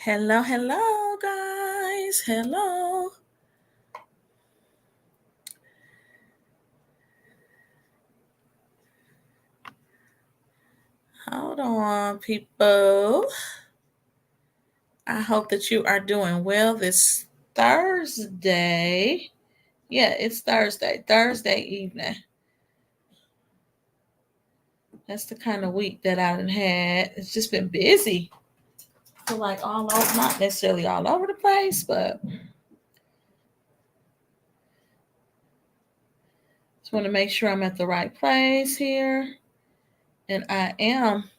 Hello, hello, guys. Hello. Hold on, people. I hope that you are doing well this Thursday. Yeah, it's Thursday evening. That's the kind of week that I've had. It's just been busy. I feel like all over, not necessarily all over the place, but just want to make sure I'm at the right place here. And I am.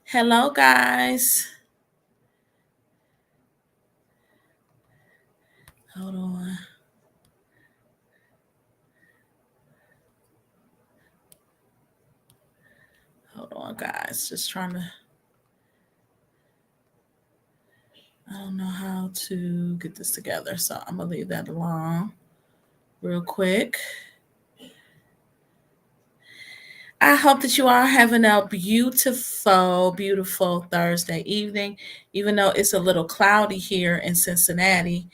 Hello, guys. Hold on. Hold on, guys. Just trying to. I don't know how to get this together, so I'm gonna leave that alone real quick. I hope that you are having a beautiful, beautiful Thursday evening, even though it's a little cloudy here in Cincinnati.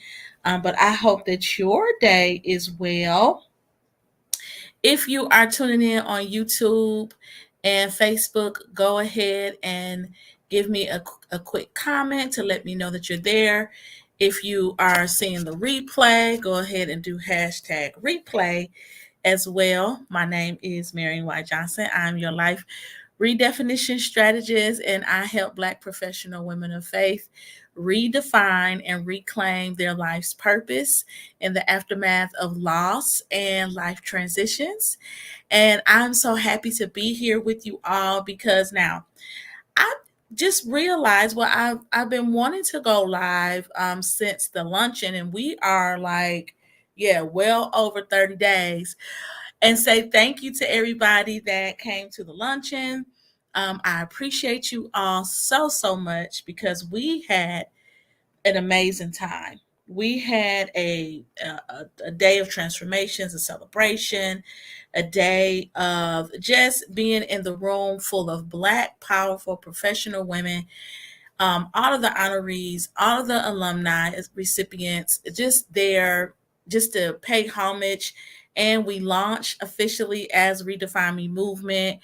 But I hope that your day is well. If you are tuning in on YouTube and Facebook, go ahead and give me a quick comment to let me know that you're there. If you are seeing the replay, go ahead and do hashtag replay as well. My name is Marion White Johnson. I'm your life redefinition strategist, and I help Black professional women of faith redefine and reclaim their life's purpose in the aftermath of loss and life transitions. And I'm so happy to be here with you all because now I just realized, well, I've been wanting to go live since the luncheon, and we are like, yeah, well over 30 days, and say thank you to everybody that came to the luncheon. I appreciate you all so, so much because we had an amazing time. We had a day of transformations, a celebration, a day of just being in the room full of Black, powerful, professional women, all of the honorees, all of the alumni recipients, just there just to pay homage. And we launched officially as Redefine Me Movement.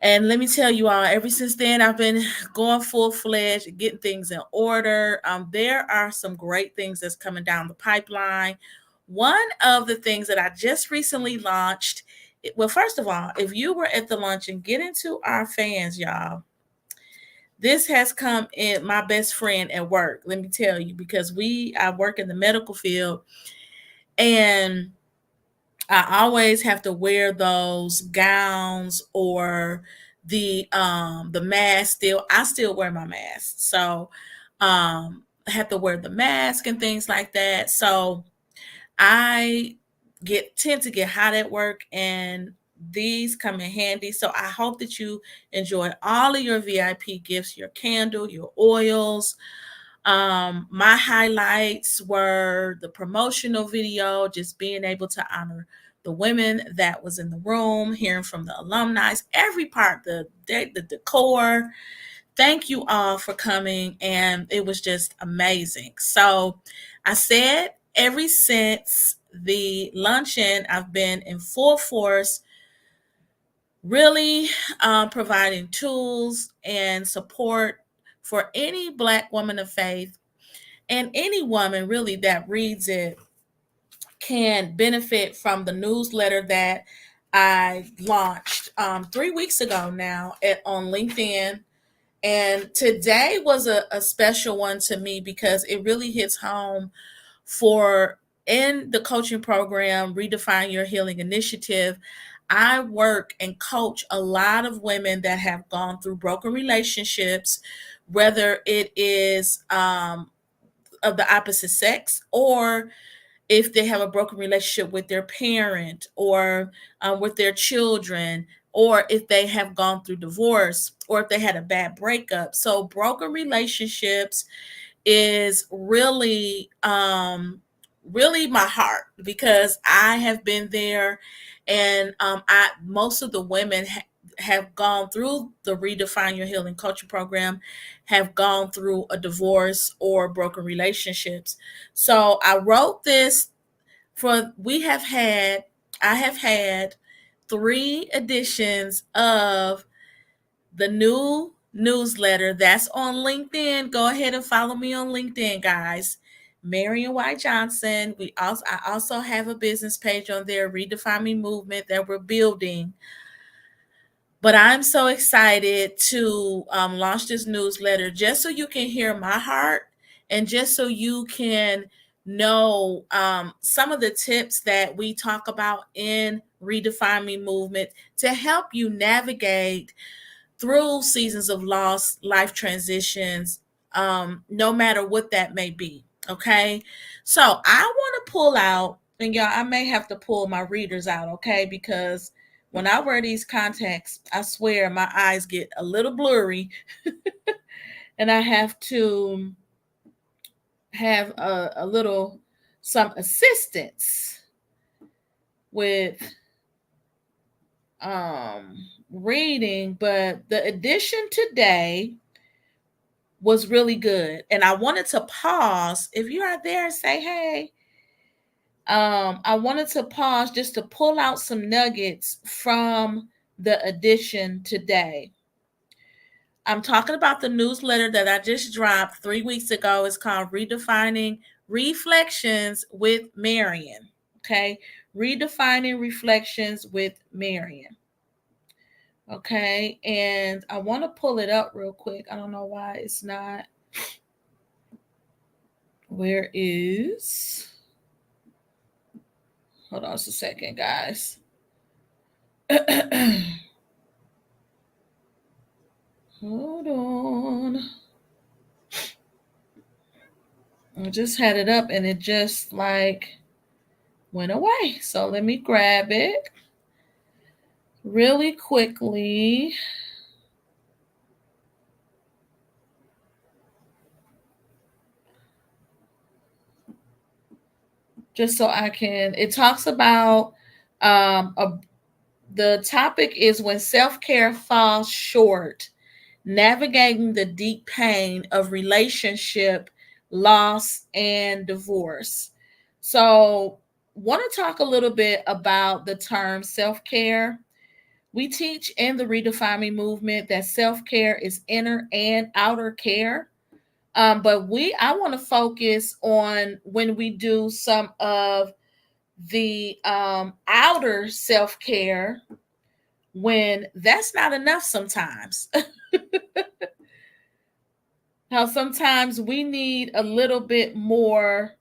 And let me tell you all, ever since then, I've been going full fledged, getting things in order. There are some great things that's coming down the pipeline. One of the things that I just recently launched, well, first of all, if you were at the luncheon, get into our fans, y'all. This has come in my best friend at work, let me tell you, because I work in the medical field, and I always have to wear those gowns or the mask. I still wear my mask. So I have to wear the mask and things like that. So I tend to get hot at work, and these come in handy. So I hope that you enjoy all of your VIP gifts, your candle, your oils. My highlights were the promotional video, just being able to honor the women that was in the room, hearing from the alumni, every part, the decor. Thank you all for coming, and it was just amazing. So I said, ever since the luncheon, I've been in full force, really providing tools and support for any Black woman of faith, and any woman really that reads it can benefit from the newsletter that I launched 3 weeks ago now on LinkedIn. And today was a special one to me because it really hits home for in the coaching program, Redefine Your Healing Initiative. I work and coach a lot of women that have gone through broken relationships, whether it is of the opposite sex, or if they have a broken relationship with their parent, or with their children, or if they have gone through divorce, or if they had a bad breakup. So broken relationships is really my heart, because I have been there. And I most of the women have gone through the Redefine Your Healing coaching program have gone through a divorce or broken relationships. So I wrote this for we have had I have had 3 editions of the new newsletter that's on LinkedIn. Go ahead and follow me on LinkedIn, guys. Marion White Johnson. I also have a business page on there, Redefine Me Movement, that we're building. But I'm so excited to launch this newsletter just so you can hear my heart and just so you can know some of the tips that we talk about in Redefine Me Movement to help you navigate through seasons of loss, life transitions, no matter what that may be. Okay. So I want to pull out, and y'all, I may have to pull my readers out, okay? Because when I wear these contacts, I swear my eyes get a little blurry and I have to have some assistance with reading, but the edition today was really good. And I wanted to pause. If you're out there and say, hey, I wanted to pause just to pull out some nuggets from the edition today. I'm talking about the newsletter that I just dropped 3 weeks ago. It's called Redefining Reflections with Marion. Okay. Redefining Reflections with Marion. Okay. And I want to pull it up real quick. I don't know why it's not. Where is. Hold on just a second, guys. Hold on. I just had it up and it just like went away. So let me grab it really quickly. Just so I can, it talks about the topic is when self-care falls short, navigating the deep pain of relationship loss and divorce. So want to talk a little bit about the term self-care. We teach in the Redefine Me movement that self-care is inner and outer care. But I want to focus on when we do some of the outer self-care when that's not enough sometimes. How sometimes we need a little bit more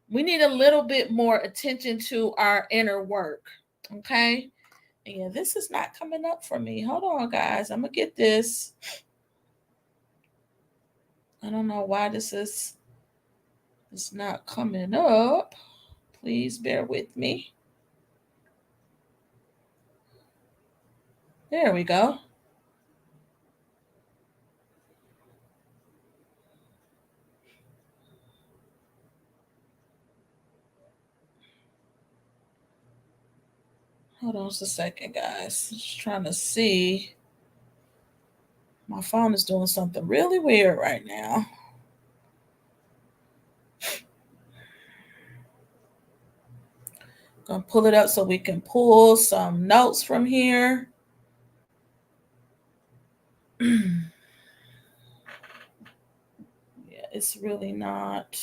attention to our inner work. Okay. Yeah, this is not coming up for me. Hold on, guys. I'm gonna get this. I don't know why it's not coming up. Please bear with me. There we go. Hold on just a second, guys. Just trying to see. My phone is doing something really weird right now. Gonna pull it up so we can pull some notes from here. Yeah, it's really not.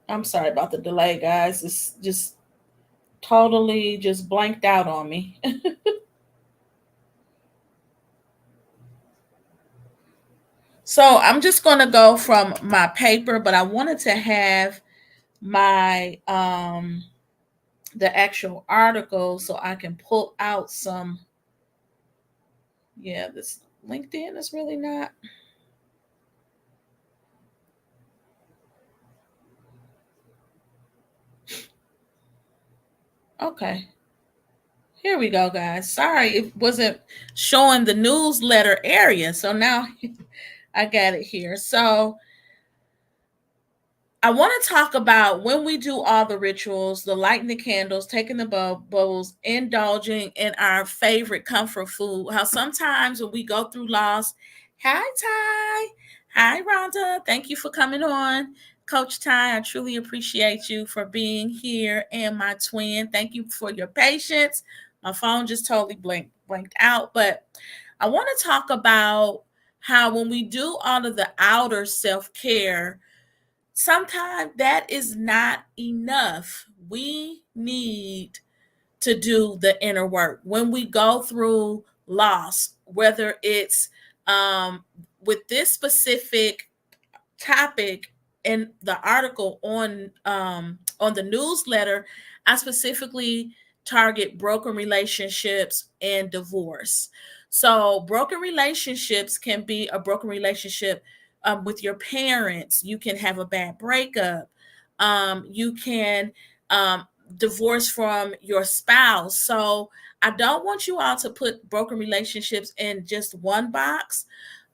I'm sorry about the delay, guys. It's just totally just blanked out on me. So I'm just going to go from my paper, but I wanted to have my the actual article so I can pull out some. Yeah, this LinkedIn is really not. Okay. Here we go, guys. Sorry, it wasn't showing the newsletter area. So now I got it here. So I want to talk about when we do all the rituals, the lighting the candles, taking the bubbles, indulging in our favorite comfort food. How sometimes when we go through loss, hi Ty, hi Rhonda, thank you for coming on. Coach Ty, I truly appreciate you for being here, and my twin. Thank you for your patience. My phone just totally blanked out, but I want to talk about how when we do all of the outer self care, sometimes that is not enough. We need to do the inner work when we go through loss, whether it's um, with this specific topic in the article on the newsletter. I specifically target broken relationships and divorce. So broken relationships can be a broken relationship with your parents. You can have a bad breakup. You can um, divorce from your spouse. So I don't want you all to put broken relationships in just one box,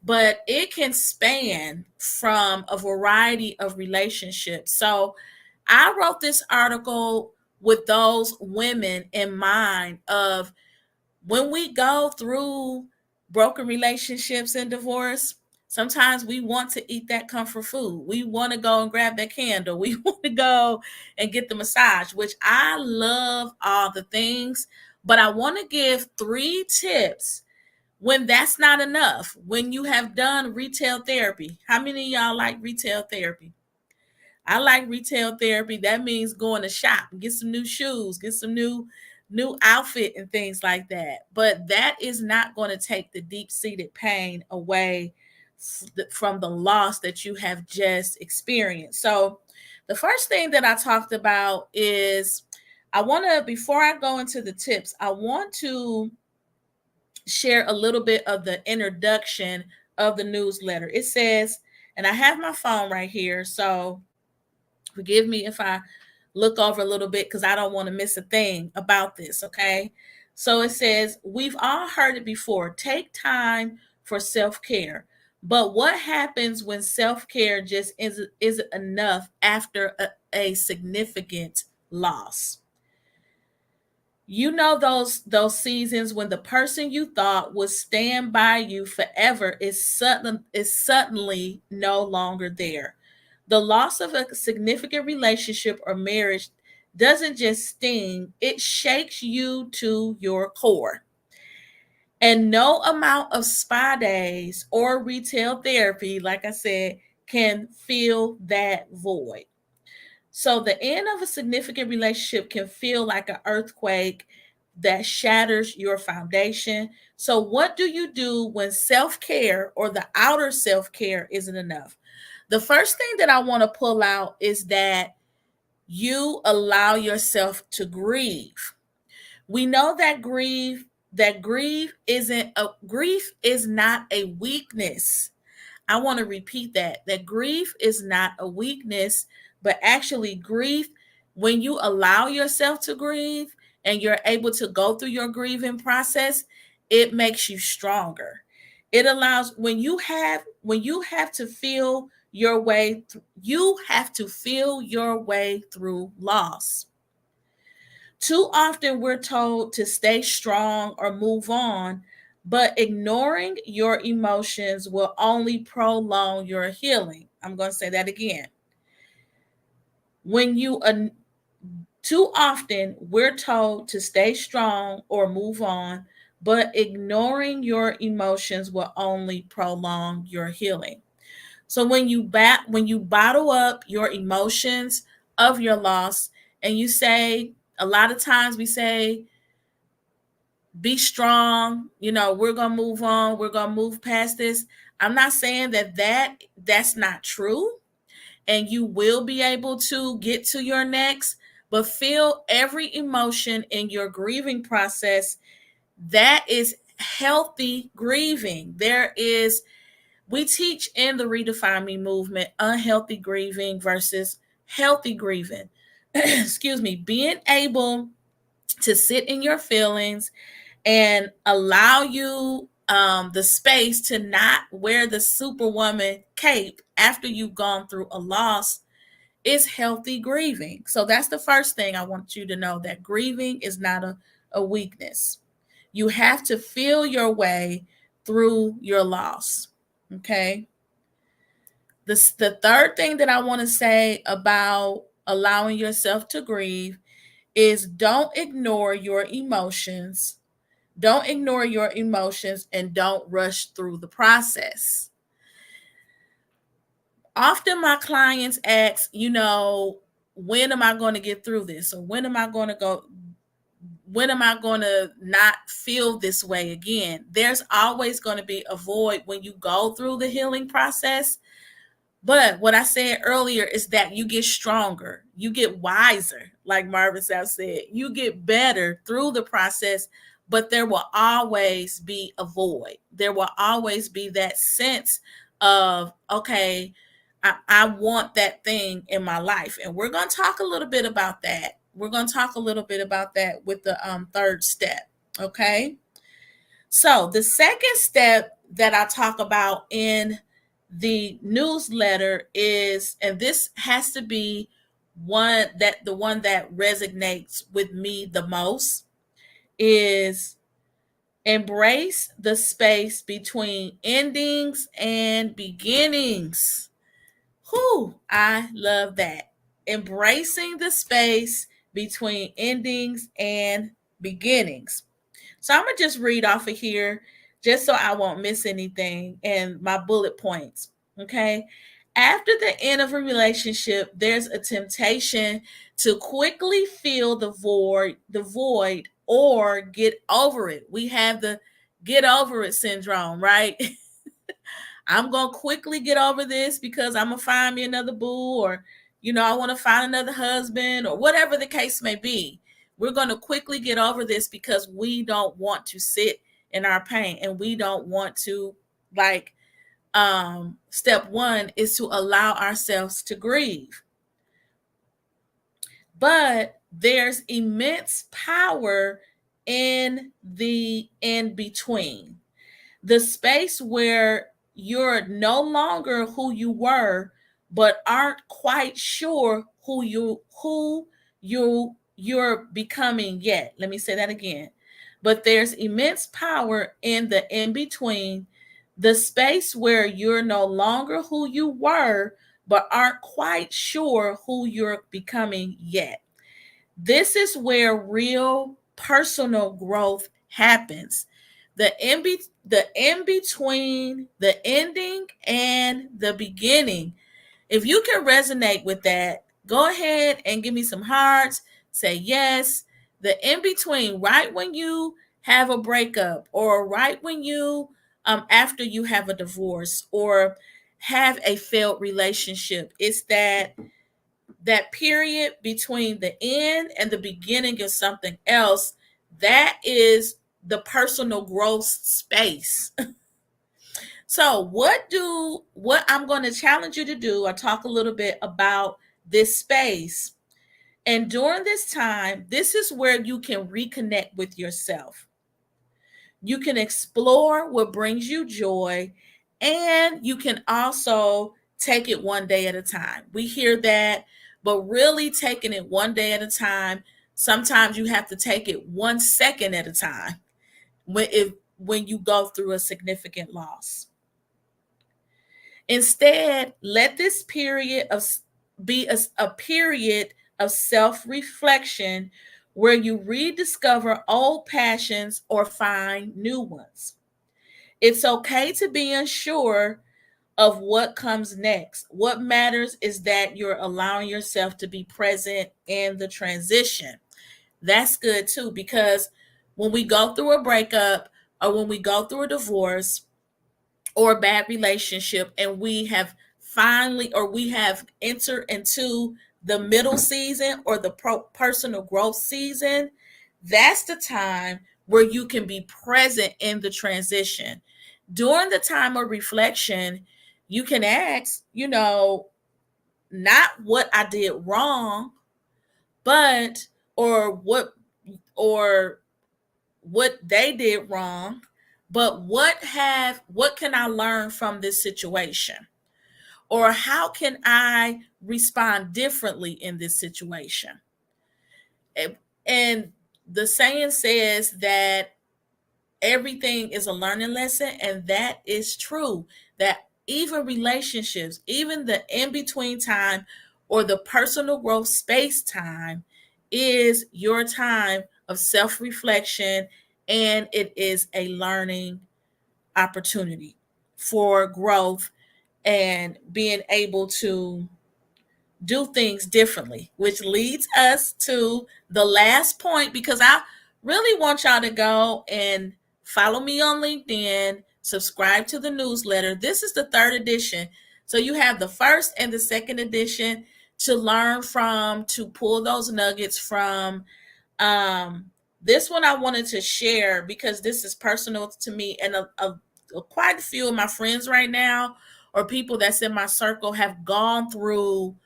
but it can span from a variety of relationships. So I wrote this article with those women in mind of when we go through broken relationships and divorce, sometimes we want to eat that comfort food. We want to go and grab that candle. We want to go and get the massage, which I love all the things, but I want to give 3 tips when that's not enough. When you have done retail therapy, how many of y'all like retail therapy? I like retail therapy. That means going to shop, get some new shoes, get some new outfit and things like that. But that is not going to take the deep-seated pain away from the loss that you have just experienced. So, the first thing that I talked about is I want to, before I go into the tips, I want to share a little bit of the introduction of the newsletter. It says, and I have my phone right here, so forgive me if I look over a little bit because I don't want to miss a thing about this, okay? So it says, we've all heard it before, take time for self care. But what happens when self care just isn't enough after a significant loss? You know those seasons when the person you thought would stand by you forever is suddenly no longer there. The loss of a significant relationship or marriage doesn't just sting, it shakes you to your core. And no amount of spa days or retail therapy, like I said, can fill that void. So the end of a significant relationship can feel like an earthquake that shatters your foundation. So what do you do when self-care or the outer self-care isn't enough? The first thing that I want to pull out is that you allow yourself to grieve. We know that grief is not a weakness. I want to repeat that grief is not a weakness, but actually grief, when you allow yourself to grieve and you're able to go through your grieving process, it makes you stronger. It allows when you have to feel your way you have to feel your way through loss. Too often we're told to stay strong or move on, but ignoring your emotions will only prolong your healing. I'm going to say that again. When you Too often we're told to stay strong or move on, but ignoring your emotions will only prolong your healing. So when you bottle up your emotions of your loss and you say, a lot of times we say, be strong, we're going to move on, we're going to move past this. I'm not saying that's not true, and you will be able to get to your next, but feel every emotion in your grieving process. That is healthy grieving. We teach in the Redefine Me movement unhealthy grieving versus healthy grieving. Excuse me, being able to sit in your feelings and allow you the space to not wear the superwoman cape after you've gone through a loss is healthy grieving. So that's the first thing I want you to know, that grieving is not a weakness. You have to feel your way through your loss. Okay. The third thing that I want to say about allowing yourself to grieve is don't ignore your emotions. Don't ignore your emotions and don't rush through the process. Often my clients ask, when am I going to get through this? Or when am I going to not feel this way again? There's always going to be a void when you go through the healing process. But what I said earlier is that you get stronger, you get wiser, like Marvin Sapp said, you get better through the process, but there will always be a void. There will always be that sense of, okay, I want that thing in my life. And we're going to talk a little bit about that. We're going to talk a little bit about that with the third step. Okay. So the second step that I talk about in the newsletter is, and this has to be the one that resonates with me the most, is embrace the space between endings and beginnings. Whew, I love that. Embracing the space between endings and beginnings. So I'm going to just read off of here just so I won't miss anything and my bullet points. Okay. After the end of a relationship, there's a temptation to quickly fill the void or get over it. We have the get over it syndrome, right? I'm going to quickly get over this because I'm going to find me another boo, or, I want to find another husband, or whatever the case may be. We're going to quickly get over this because we don't want to sit in our pain, and we don't want to, like, step one is to allow ourselves to grieve. But there's immense power in the in between, the space where you're no longer who you were, but aren't quite sure who you're becoming yet. Let me say that again. But there's immense power in the in between, the space where you're no longer who you were, but aren't quite sure who you're becoming yet. This is where real personal growth happens. The in between the ending and the beginning. If you can resonate with that, go ahead and give me some hearts. Say yes. The in between, right when you have a breakup, or right when you after you have a divorce or have a failed relationship, it's that period between the end and the beginning of something else. That is the personal growth space. So what I'm going to challenge you to do, I talk a little bit about this space. And during this time, this is where you can reconnect with yourself. You can explore what brings you joy, and you can also take it one day at a time. We hear that, but really taking it one day at a time, sometimes you have to take it 1 second at a time when you go through a significant loss. Instead, let this period be a period of self-reflection where you rediscover old passions or find new ones. It's okay to be unsure of what comes next. What matters is that you're allowing yourself to be present in the transition. That's good too, because when we go through a breakup, or when we go through a divorce or a bad relationship, and we have entered into the middle season, or the personal growth season, that's the time where you can be present in the transition. During the time of reflection, you can ask, not what I did wrong, but or or what they did wrong, but what can I learn from this situation? Or how can I respond differently in this situation? And the saying says that everything is a learning lesson, and that is true. That even relationships, even the in between time or the personal growth space time, is your time of self reflection, and it is a learning opportunity for growth and being able to do things differently, which leads us to the last point, because I really want y'all to go and follow me on LinkedIn, subscribe to the newsletter. This is the third edition. So you have the first and the second edition to learn from, to pull those nuggets from. Um, this one I wanted to share because this is personal to me, and quite a few of my friends right now or people that's in my circle have gone through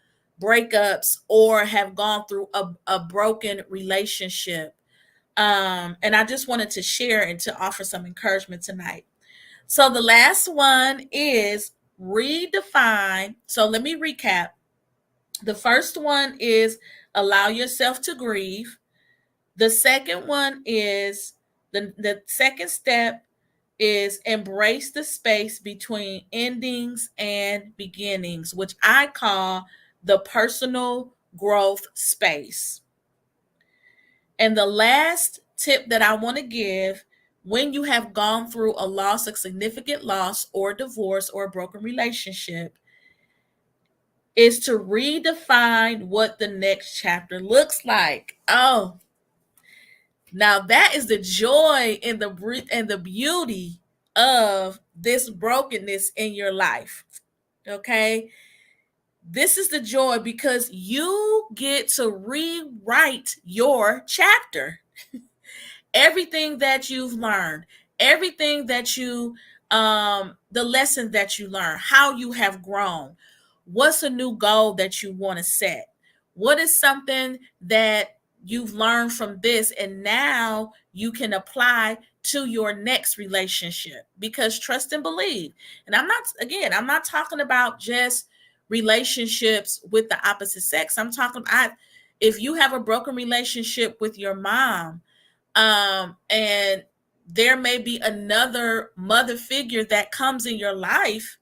breakups or have gone through a broken relationship. And I just wanted to share and to offer some encouragement tonight. So the last one is redefine. So let me recap. The first one is allow yourself to grieve. The second one is the second step is embrace the space between endings and beginnings, which I call the personal growth space. And the last tip that I want to give, when you have gone through a loss, a significant loss, or divorce, or a broken relationship, is to redefine what the next chapter looks like. Oh, now that is the joy and the beauty of this brokenness in your life. Okay? This is the joy because you get to rewrite your chapter. Everything that you've learned, everything that you the lesson that you learn, how you have grown, what's a new goal that you want to set, what is something that you've learned from this and now you can apply to your next relationship. Because trust and believe, and I'm not talking about just relationships with the opposite sex. If you have a broken relationship with your mom, and there may be another mother figure that comes in your life,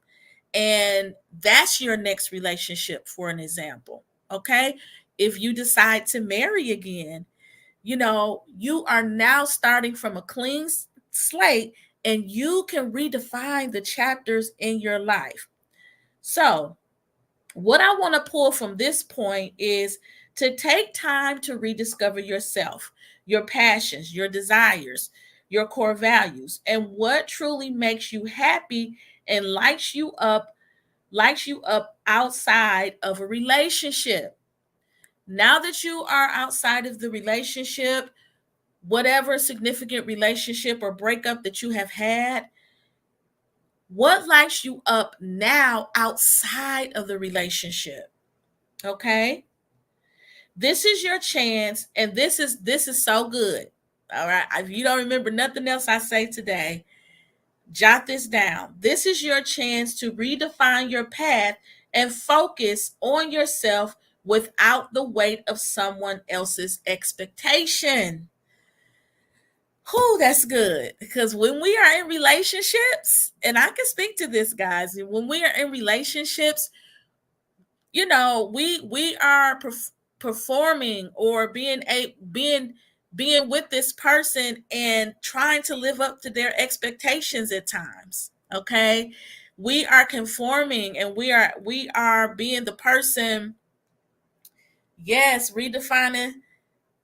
and that's your next relationship, for an example. Okay, if you decide to marry again, you are now starting from a clean slate, and you can redefine the chapters in your life. So what I want to pull from this point is to take time to rediscover yourself, your passions, your desires, your core values, and what truly makes you happy and lights you up outside of a relationship. Now that you are outside of the relationship, whatever significant relationship or breakup that you have had, what lights you up now outside of the relationship? Okay? This is your chance, and this is so good. All right. If you don't remember nothing else I say today, jot this down. This is your chance to redefine your path and focus on yourself without the weight of someone else's expectation. Whew, that's good. Because when we are in relationships, and I can speak to this, guys, when we are in relationships, we are performing or being with this person and trying to live up to their expectations at times. Okay, we are conforming, and we are being the person. Yes, redefining.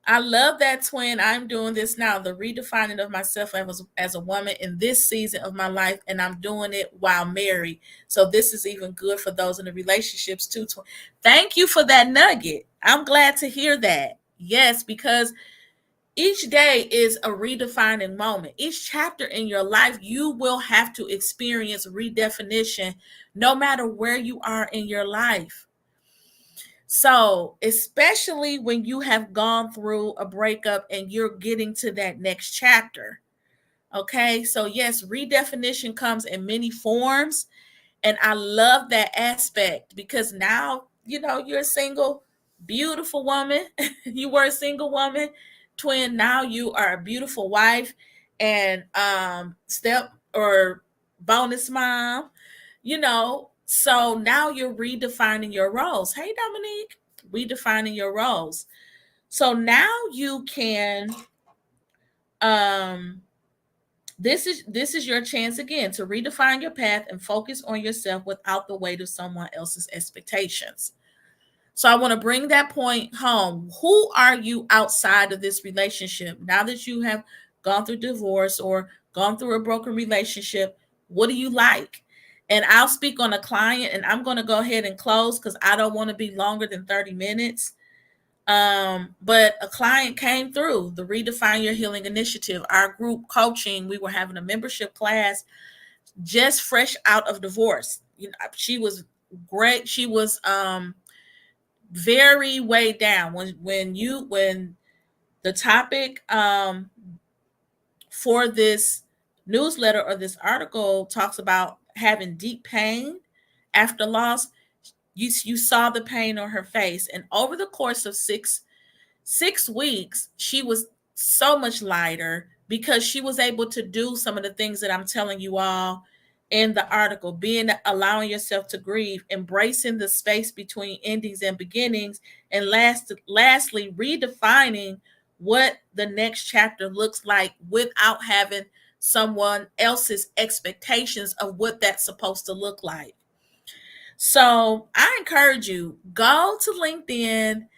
I love that, twin. I'm doing this now, the redefining of myself as a woman in this season of my life, and I'm doing it while married. So this is even good for those in the relationships too. Thank you for that nugget. I'm glad to hear that. Yes, because each day is a redefining moment. Each chapter in your life, you will have to experience redefinition no matter where you are in your life. So, especially when you have gone through a breakup and you're getting to that next chapter. Okay. So, yes, redefinition comes in many forms. And I love that aspect because now, you're a single, beautiful woman. You were a single woman, twin. Now you are a beautiful wife and step or bonus mom, So now you're redefining your roles. Hey, Dominique, redefining your roles. So now you can um this is your chance again to redefine your path and focus on yourself without the weight of someone else's expectations. So I want to bring that point home. Who are you outside of this relationship? Now that you have gone through divorce or gone through a broken relationship, what do you like? And I'll speak on a client, and I'm going to go ahead and close because I don't want to be longer than 30 minutes. But a client came through the Redefine Your Healing Initiative, our group coaching. We were having a membership class, just fresh out of divorce. She was great. She was very weighed down when the topic for this newsletter or this article talks about having deep pain after loss. You saw the pain on her face, and over the course of six weeks, she was so much lighter because she was able to do some of the things that I'm telling you all in the article, allowing yourself to grieve, embracing the space between endings and beginnings, and lastly, redefining what the next chapter looks like without having someone else's expectations of what that's supposed to look like. So I encourage you, go to LinkedIn,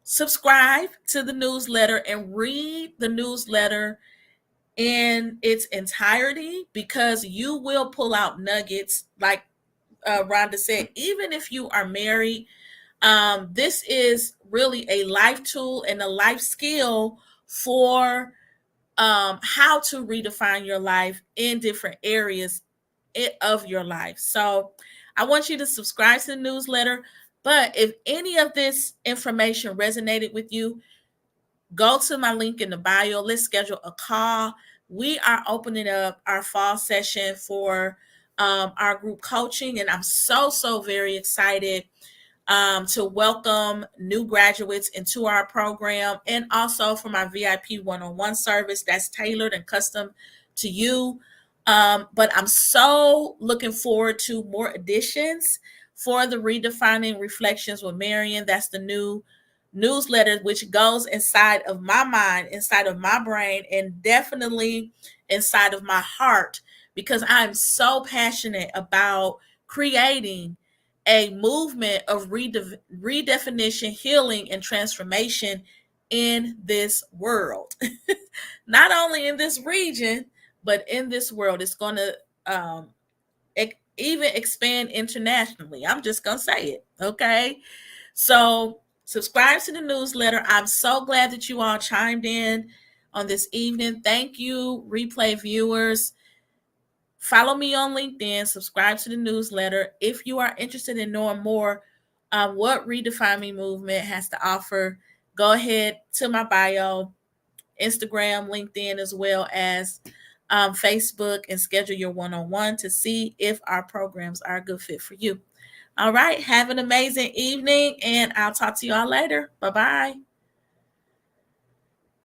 subscribe to the newsletter, and read the newsletter in its entirety because you will pull out nuggets. Like Rhonda said, even if you are married, this is really a life tool and a life skill for how to redefine your life in different areas of your life. So I want you to subscribe to the newsletter. But if any of this information resonated with you, go to my link in the bio. Let's schedule a call. We are opening up our fall session for our group coaching, and I'm so very excited to welcome new graduates into our program, and also for my VIP one-on-one service that's tailored and custom to you. But I'm so looking forward to more additions for the Redefining Reflections with Marion. That's the new newsletter, which goes inside of my mind, inside of my brain, and definitely inside of my heart, because I'm so passionate about creating a movement of redefinition, healing, and transformation in this world. Not only in this region, but in this world. It's going to even expand internationally. I'm just going to say it. Okay. So subscribe to the newsletter. I'm so glad that you all chimed in on this evening. Thank you, replay viewers. Follow me on LinkedIn, subscribe to the newsletter. If you are interested in knowing more what Redefine Me Movement has to offer, go ahead to my bio, Instagram, LinkedIn, as well as Facebook, and schedule your one-on-one to see if our programs are a good fit for you. All right. Have an amazing evening, and I'll talk to you all later. Bye-bye.